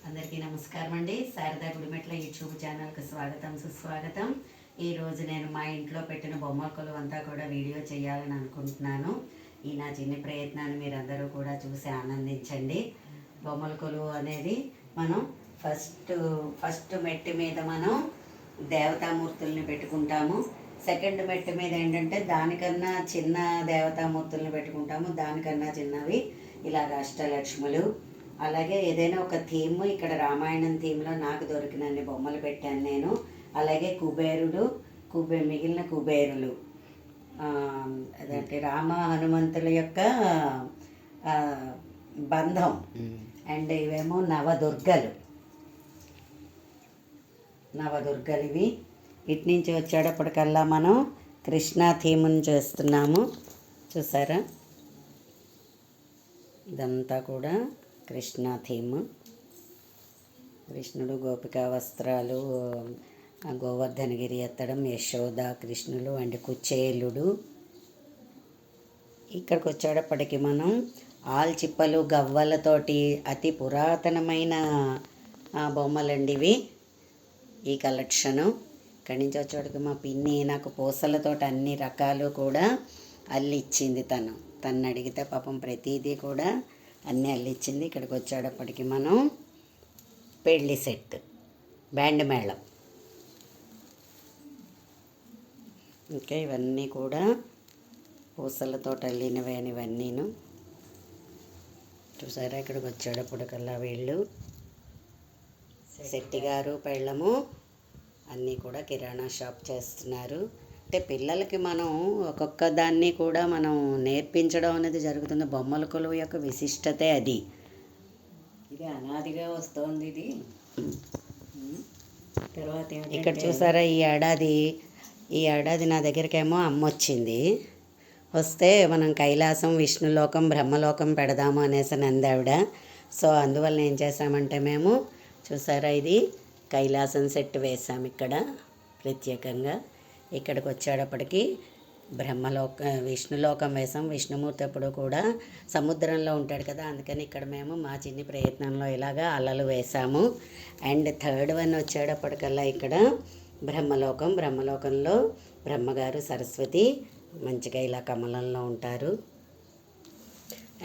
అందరికీ నమస్కారం అండి. శారదా గుడిమెట్ల యూట్యూబ్ ఛానల్కి స్వాగతం సుస్వాగతం. ఈరోజు నేను మా ఇంట్లో పెట్టిన బొమ్మల కొలువు అంతా కూడా వీడియో చేయాలని అనుకుంటున్నాను. ఈ నా చిన్న ప్రయత్నాన్ని మీరందరూ కూడా చూసి ఆనందించండి. బొమ్మల కొలువు అనేది మనం ఫస్ట్ మెట్టు మీద మనం దేవతామూర్తుల్ని పెట్టుకుంటాము. సెకండ్ మెట్టు మీద ఏంటంటే దానికన్నా చిన్న దేవతామూర్తుల్ని పెట్టుకుంటాము. దానికన్నా చిన్నవి ఇలాగ అష్టలక్ష్ములు. అలాగే ఏదైనా ఒక థీమ్, ఇక్కడ రామాయణం థీమ్లో నాకు దొరికినన్ని బొమ్మలు పెట్టాను నేను. అలాగే మిగిలిన కుబేరులు, అదంటే రామ హనుమంతుల యొక్క బంధం. అండ్ ఇవేమో నవదుర్గలు ఇవి. ఇటు నుంచి వచ్చేటప్పటికల్లా మనం కృష్ణా థీమ్ని చేస్తున్నాము. చూసారా, ఇదంతా కూడా కృష్ణ థీమ్. కృష్ణుడు గోపికా వస్త్రాలు, గోవర్ధనగిరి ఎత్తడం, యశోద కృష్ణులు అండ్ కుచేలుడు. ఇక్కడికి వచ్చేటప్పటికి మనం ఆల్చిప్పలు గవ్వలతోటి అతి పురాతనమైన బొమ్మలండి ఇవి. ఈ కలెక్షను ఇక్కడి నుంచి వచ్చేటప్పటికి మా పిన్ని నాకు పూసలతోటి అన్ని రకాలు కూడా అల్లిచ్చింది. తను అడిగితే పాపం ప్రతిదీ కూడా అన్నీ అల్లిచ్చింది. ఇక్కడికి వచ్చేటప్పటికి మనం పెళ్లి సెట్, బ్యాండ్ మేళం, ఇంకా ఇవన్నీ కూడా పూసలతో అల్లినవే ఇవన్నీను. చూసారా, ఇక్కడికి వచ్చేటప్పటికల్లా వీళ్ళు శెట్టి గారు పెళ్ళము అన్నీ కూడా కిరాణా షాప్ చేస్తున్నారు. అంటే పిల్లలకి మనం ఒక్కొక్క దాన్ని కూడా మనం నేర్పించడం అనేది జరుగుతుంది. బొమ్మల కొలువు యొక్క విశిష్టతే అది. ఇది అనాదిగా వస్తుంది. ఇది తర్వాత ఇక్కడ చూసారా, ఈ ఏడాది నా దగ్గరికేమో అమ్మ వచ్చింది. వస్తే మనం కైలాసం, విష్ణులోకం, బ్రహ్మలోకం పెడదాము అనేసి నందావిడ. సో అందువల్ల ఏం చేసామంటే మేము చూసారా, ఇది కైలాసం సెట్ వేసాము ఇక్కడ ప్రత్యేకంగా. ఇక్కడికి వచ్చేటప్పటికి విష్ణులోకం వేసాం. విష్ణుమూర్తి ఎప్పుడు కూడా సముద్రంలో ఉంటాడు కదా, అందుకని ఇక్కడ మేము మా చిన్ని ప్రయత్నంలో ఇలాగా అలలు వేసాము. అండ్ థర్డ్ వన్ వచ్చేటప్పటికల్లా ఇక్కడ బ్రహ్మలోకంలో బ్రహ్మగారు సరస్వతి మంచిగా ఇలా కమలంలో ఉంటారు.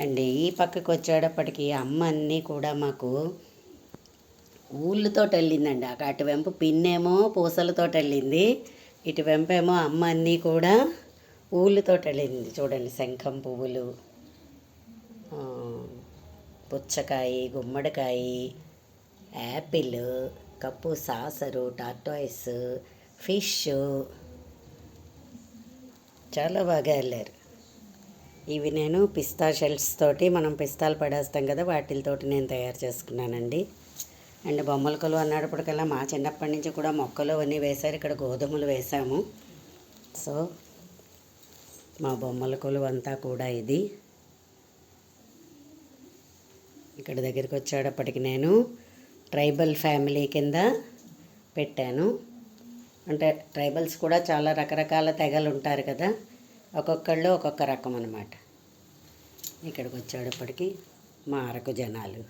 అండ్ ఈ పక్కకు వచ్చేటప్పటికి అమ్మ అన్నీ కూడా మాకు ఊళ్ళతో వెళ్ళిందండి. అటువైపు పిన్నేమో పూసలతో వెళ్ళింది, ఇటువైపేమో అమ్మ అన్నీ కూడా ఊళ్ళతో వెళ్ళింది. చూడండి, శంఖం పువ్వులు, పుచ్చకాయ, గుమ్మడికాయ, Apple, cup saucer, tortoise, fish, చాలా బాగా వెళ్ళారు. ఇవి నేను పిస్తా షెల్స్ తోటి, మనం పిస్తాలు పడేస్తాం కదా, వాటితోటి నేను తయారు చేసుకున్నానండి. అండ్ బొమ్మల కొలువు అన్నప్పటికల్లా మా చిన్నప్పటి నుంచి కూడా మొక్కలు అన్నీ వేశారు. ఇక్కడ గోధుమలు వేసాము. సో మా బొమ్మల కొలువు అంతా కూడా ఇది. ఇక్కడ దగ్గరికి వచ్చేటప్పటికి నేను ట్రైబల్ ఫ్యామిలీ కింద పెట్టాను. అంటే ట్రైబల్స్ కూడా చాలా రకరకాల తెగలు ఉంటారు కదా, ఒక్కొక్కళ్ళు ఒక్కొక్క రకం అన్నమాట. ఇక్కడికి వచ్చేటప్పటికి మా అరకు జనాలు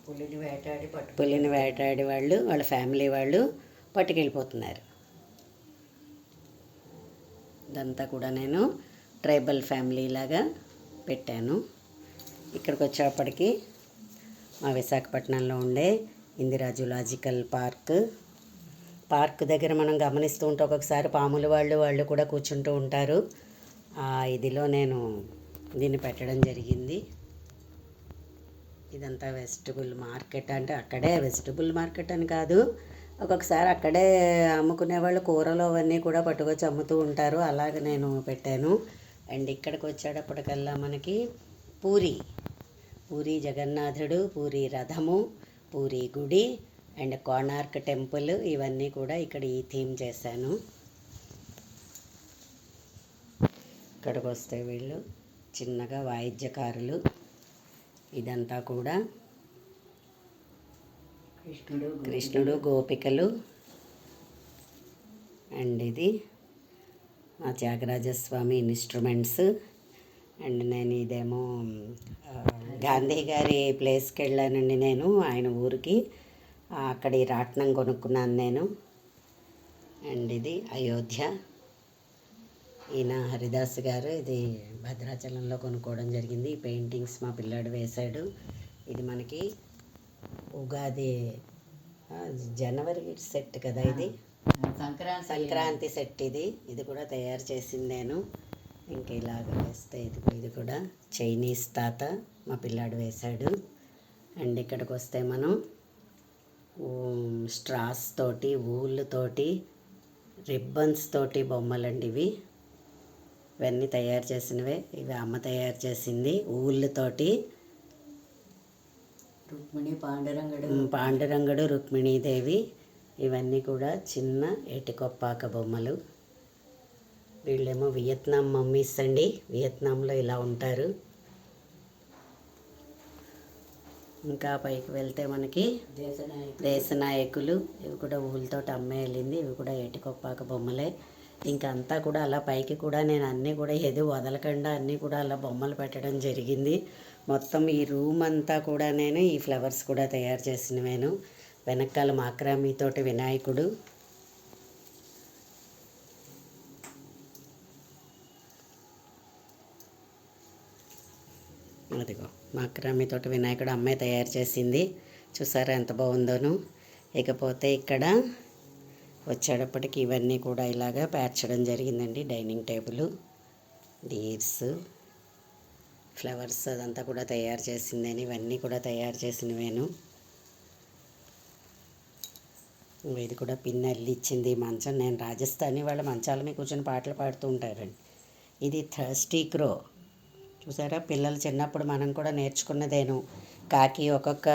పులిని వేటాడి వాళ్ళ ఫ్యామిలీ వాళ్ళు పట్టుకెళ్ళిపోతున్నారు. ఇదంతా కూడా నేను ట్రైబల్ ఫ్యామిలీ లాగా పెట్టాను. ఇక్కడికి వచ్చేప్పటికి మా విశాఖపట్నంలో ఉండే ఇందిరా జూలాజికల్ పార్క్ దగ్గర మనం గమనిస్తూ ఉంటే ఒక్కొక్కసారి పాముల వాళ్ళు కూడా కూర్చుంటూ ఉంటారు. ఇదిలో నేను దీన్ని పెట్టడం జరిగింది. ఇదంతా వెజిటబుల్ మార్కెట్. అంటే అక్కడే వెజిటబుల్ మార్కెట్ అని కాదు, ఒక్కొక్కసారి అక్కడే అమ్ముకునే వాళ్ళు కూరలు అవన్నీ కూడా పట్టుకొచ్చి అమ్ముతూ ఉంటారు. అలాగే నేను పెట్టాను. అండ్ ఇక్కడికి వచ్చేటప్పటికల్లా మనకి పూరి జగన్నాథుడు, పూరి రథము, పూరి గుడి అండ్ కోణార్క్ టెంపుల్, ఇవన్నీ కూడా ఇక్కడ ఈ థీమ్ చేశాను. ఇక్కడికి వస్తే వీళ్ళు చిన్నగా వాయిద్యకారులు. ఇదంతా కూడా కృష్ణుడు గోపికలు. అండ్ ఇది మా త్యాగరాజస్వామి ఇన్స్ట్రుమెంట్స్. అండ్ నేను ఇదేమో గాంధీ గారి ప్లేస్కి వెళ్ళానండి నేను, ఆయన ఊరికి. అక్కడ ఈ రాట్నం కొనుక్కున్నాను నేను. అండ్ ఇది అయోధ్య, ఈయన హరిదాస్ గారు. ఇది భద్రాచలంలో కొనుక్కోవడం జరిగింది. ఈ పెయింటింగ్స్ మా పిల్లాడు వేశాడు. ఇది మనకి ఉగాది జనవరి సెట్ కదా, ఇది సంక్రాంతి సెట్. ఇది కూడా తయారు చేసింది నేను. ఇంక ఇలాగ వేస్తే ఇది కూడా చైనీస్ తాత మా పిల్లాడు వేశాడు. అండ్ ఇక్కడికి వస్తే మనం స్ట్రాస్ తోటి, ఊళ్ళు తోటి, రిబ్బన్స్ తోటి బొమ్మలండి ఇవి. ఇవన్నీ తయారు చేసినవే. ఇవి అమ్మ తయారు చేసింది ఊళ్ళతోటి. పాండురంగడు, రుక్మిణీదేవి. ఇవన్నీ కూడా చిన్న ఏటికొప్పాక బొమ్మలు. వీళ్ళేమో వియత్నాం మమ్మీస్ అండి. వియత్నాంలో ఇలా ఉంటారు. ఇంకా పైకి వెళ్తే మనకి దేశనాయకులు. ఇవి కూడా ఊళ్ళతో అమ్మే వెళ్ళింది. ఇవి కూడా ఏటికొప్పాక బొమ్మలే. ఇంకా అంతా కూడా అలా పైకి కూడా నేను అన్నీ కూడా ఏది వదలకుండా అన్నీ కూడా అలా బొమ్మలు పెట్టడం జరిగింది. మొత్తం ఈ రూమ్ అంతా కూడా నేను ఈ ఫ్లవర్స్ కూడా తయారు చేసినవేను. వెనకాల మాక్రామీతోటి వినాయకుడు. అదిగో మాక్రామీతోటి వినాయకుడు అమ్మాయి తయారు చేసింది. చూసారా ఎంత బాగుందోను. ఇకపోతే ఇక్కడ వచ్చేటప్పటికి ఇవన్నీ కూడా ఇలాగా పేర్చడం జరిగిందండి. డైనింగ్ టేబుల్, డీర్స్, ఫ్లవర్స్ అదంతా కూడా తయారు చేసిందని. ఇవన్నీ కూడా తయారు చేసినవేను. ఇది కూడా పిన్ అల్లి ఇచ్చింది మంచం. నేను రాజస్థానీ వాళ్ళ మంచాల మీద కూర్చొని పాటలు పాడుతూ ఉంటారండి. ఇది థర్స్టీ క్రో. చూసారా, పిల్లలు చిన్నప్పుడు మనం కూడా నేర్చుకున్నదేను. కాకి ఒక్కొక్క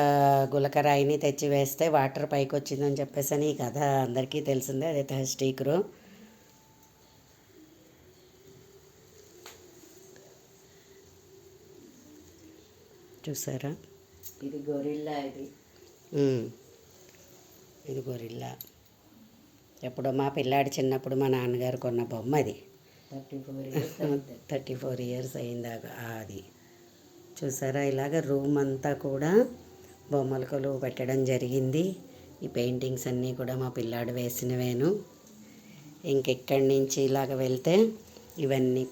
గులకరాయిని తెచ్చి వేస్తే వాటర్ పైకి వచ్చిందని చెప్పేసి అని ఈ కథ అందరికీ తెలిసిందే. అదే థర్స్టీ క్రో. చూసారా, ఇది గొరిల్లా. ఇది గొరిల్లా. ఎప్పుడో మా పిల్లాడి చిన్నప్పుడు మా నాన్నగారు కొన్న బొమ్మ అది. 34 ఇయర్స్ అయిందాక అది. చూసారా, ఇలాగ రూమ్ అంతా కూడా బొమ్మల కొలువు పెట్టడం జరిగింది. ఈ పెయింటింగ్స్ అన్నీ కూడా మా పిల్లాడు వేసినవేను. ఇంకెక్కడి నుంచి ఇలాగ వెళ్తే ఇవన్నీ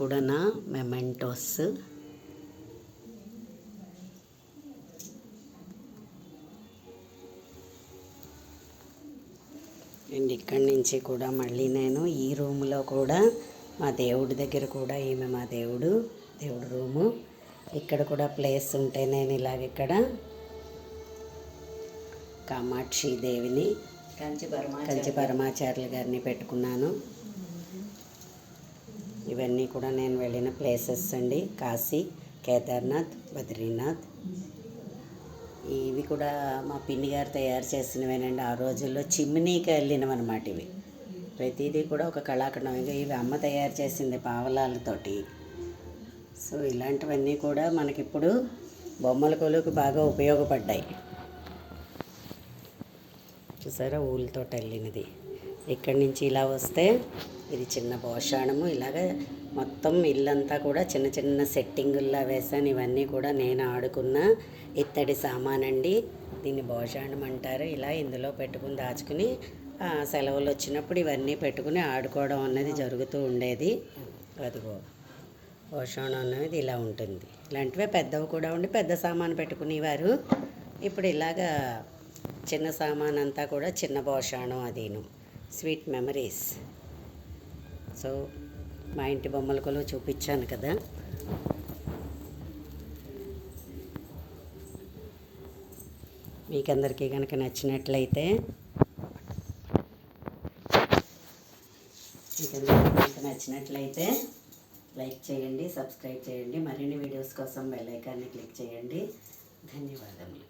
కూడా నా మెమెంటోస్. అండ్ ఇక్కడి నుంచి కూడా మళ్ళీ నేను ఈ రూమ్లో కూడా మా దేవుడి దగ్గర కూడా ఈమె మా దేవుడు రూము. ఇక్కడ కూడా ప్లేస్ ఉంటే నేను ఇలాగ ఇక్కడ కామాక్షి దేవిని, కంచి పరమాచార్యులు గారిని పెట్టుకున్నాను. ఇవన్నీ కూడా నేను వెళ్ళిన ప్లేసెస్ అండి. కాశీ, కేదార్నాథ్, బద్రీనాథ్. ఇవి కూడా మా పిన్ని గారు తయారు చేసినవేనండి. ఆ రోజుల్లో చిమ్నీకి వెళ్ళినవన్నమాట ఇవి. ప్రతిదీ కూడా ఒక కళాఖండం. ఇవి అమ్మ తయారు చేసింది పావలాలతోటి. సో ఇలాంటివన్నీ కూడా మనకిప్పుడు బొమ్మల కొలువుకి బాగా ఉపయోగపడ్డాయి. చూసారా, ఊళ్ళతో వెళ్ళినది. ఇక్కడి నుంచి ఇలా వస్తే ఇది చిన్న భోషాణము. ఇలాగ మొత్తం ఇల్లంతా కూడా చిన్న చిన్న సెట్టింగుల్లా వేసాను. ఇవన్నీ కూడా నేను ఆడుకున్న ఇత్తడి సామానండి. దీన్ని భోషాణం అంటారు. ఇలా ఇందులో పెట్టుకుని దాచుకుని సెలవులు వచ్చినప్పుడు ఇవన్నీ పెట్టుకుని ఆడుకోవడం అన్నది జరుగుతూ ఉండేది. అదిగో భోషాణం అనేది ఇలా ఉంటుంది. ఇలాంటివే పెద్దవి కూడా ఉండి పెద్ద సామాను పెట్టుకునేవారు. ఇప్పుడు ఇలాగా చిన్న సామాన్ అంతా కూడా చిన్న భోషాణం. అదీను స్వీట్ మెమరీస్. సో మా ఇంటి బొమ్మల కొలువు చూపించాను కదా. మీకందరికీ కనుక నచ్చినట్లయితే లైక్ చేయండి, సబ్స్క్రైబ్ చేయండి. మరిన్ని వీడియోస్ కోసం బెల్ ఐకాన్ని క్లిక్ చేయండి. ధన్యవాదములు.